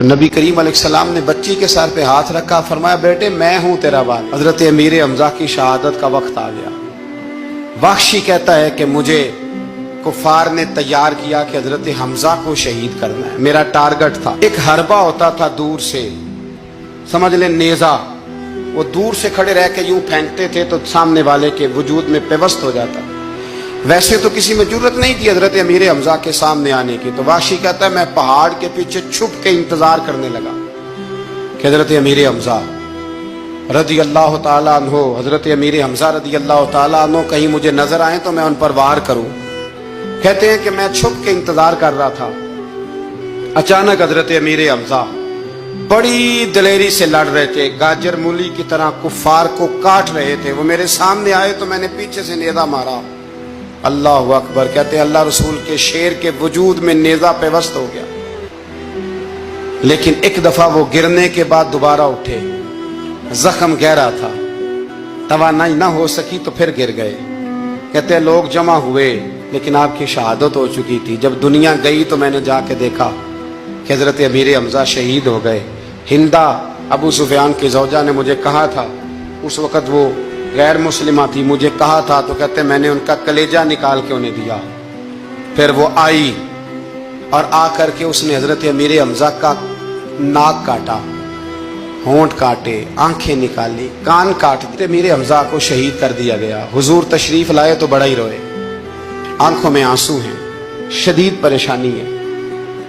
نبی کریم علیہ السلام نے بچی کے سر پہ ہاتھ رکھا، فرمایا بیٹے میں ہوں تیرا والد۔ حضرت امیر حمزہ کی شہادت کا وقت آ گیا۔ وحشی کہتا ہے کہ مجھے کفار نے تیار کیا کہ حضرت حمزہ کو شہید کرنا ہے، میرا ٹارگٹ تھا۔ ایک حربہ ہوتا تھا دور سے، سمجھ لیں نیزہ، وہ دور سے کھڑے رہ کے یوں پھینکتے تھے تو سامنے والے کے وجود میں پیوست ہو جاتا۔ ویسے تو کسی میں جرت نہیں تھی حضرت امیر حمزہ کے سامنے آنے کی، تو وحشی کہتا ہے میں پہاڑ کے پیچھے چھپ کے انتظار کرنے لگا کہ حضرت امیر حمزہ رضی اللہ تعالیٰ عنہ، حضرت امیر حمزہ رضی اللہ تعالیٰ عنہ کہیں مجھے نظر آئیں تو میں ان پر وار کروں۔ کہتے ہیں کہ میں چھپ کے انتظار کر رہا تھا، اچانک حضرت امیر حمزہ بڑی دلیری سے لڑ رہے تھے، گاجر مولی کی طرح کفار کو کاٹ رہے تھے، وہ میرے سامنے آئے تو میں نے پیچھے سے نیزہ مارا۔ اللہ اکبر، کہتے ہیں اللہ رسول کے شیر کے وجود میں نیزہ پیوست ہو گیا، لیکن ایک دفعہ وہ گرنے کے بعد دوبارہ اٹھے، زخم گہرا تھا، توانائی نہ ہو سکی تو پھر گر گئے۔ کہتے ہیں لوگ جمع ہوئے لیکن آپ کی شہادت ہو چکی تھی۔ جب دنیا گئی تو میں نے جا کے دیکھا کہ حضرت امیر حمزہ شہید ہو گئے۔ ہندا ابو سفیان کی زوجہ نے مجھے کہا تھا، اس وقت وہ غیر مسلمہ تھی، مجھے کہا تھا تو کہتے میں نے ان کا کلیجہ نکال کے انہیں دیا۔ پھر وہ آئی اور آ کر کے اس نے حضرت امیر حمزہ کا ناک کاٹا، ہونٹ کاٹے، آنکھیں نکالی، کان کاٹ دیے۔ امیر حمزہ کو شہید کر دیا گیا۔ حضور تشریف لائے تو بڑا ہی روئے، آنکھوں میں آنسو ہیں، شدید پریشانی ہے۔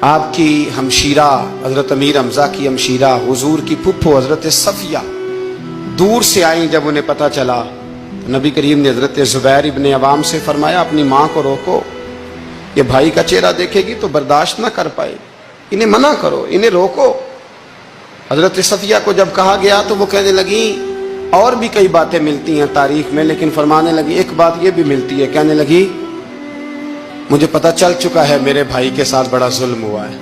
آپ کی ہمشیرہ حضرت امیر حمزہ کی ہمشیرہ حضور کی پھپھو حضرت صفیہ دور سے آئیں۔ جب انہیں پتہ چلا نبی کریم نے حضرت زبیر ابن عوام سے فرمایا اپنی ماں کو روکو، یہ بھائی کا چہرہ دیکھے گی تو برداشت نہ کر پائے، انہیں منع کرو، انہیں روکو۔ حضرت صفیہ کو جب کہا گیا تو وہ کہنے لگی اور بھی کئی باتیں ملتی ہیں تاریخ میں، لیکن فرمانے لگی ایک بات یہ بھی ملتی ہے، کہنے لگی مجھے پتہ چل چکا ہے میرے بھائی کے ساتھ بڑا ظلم ہوا ہے،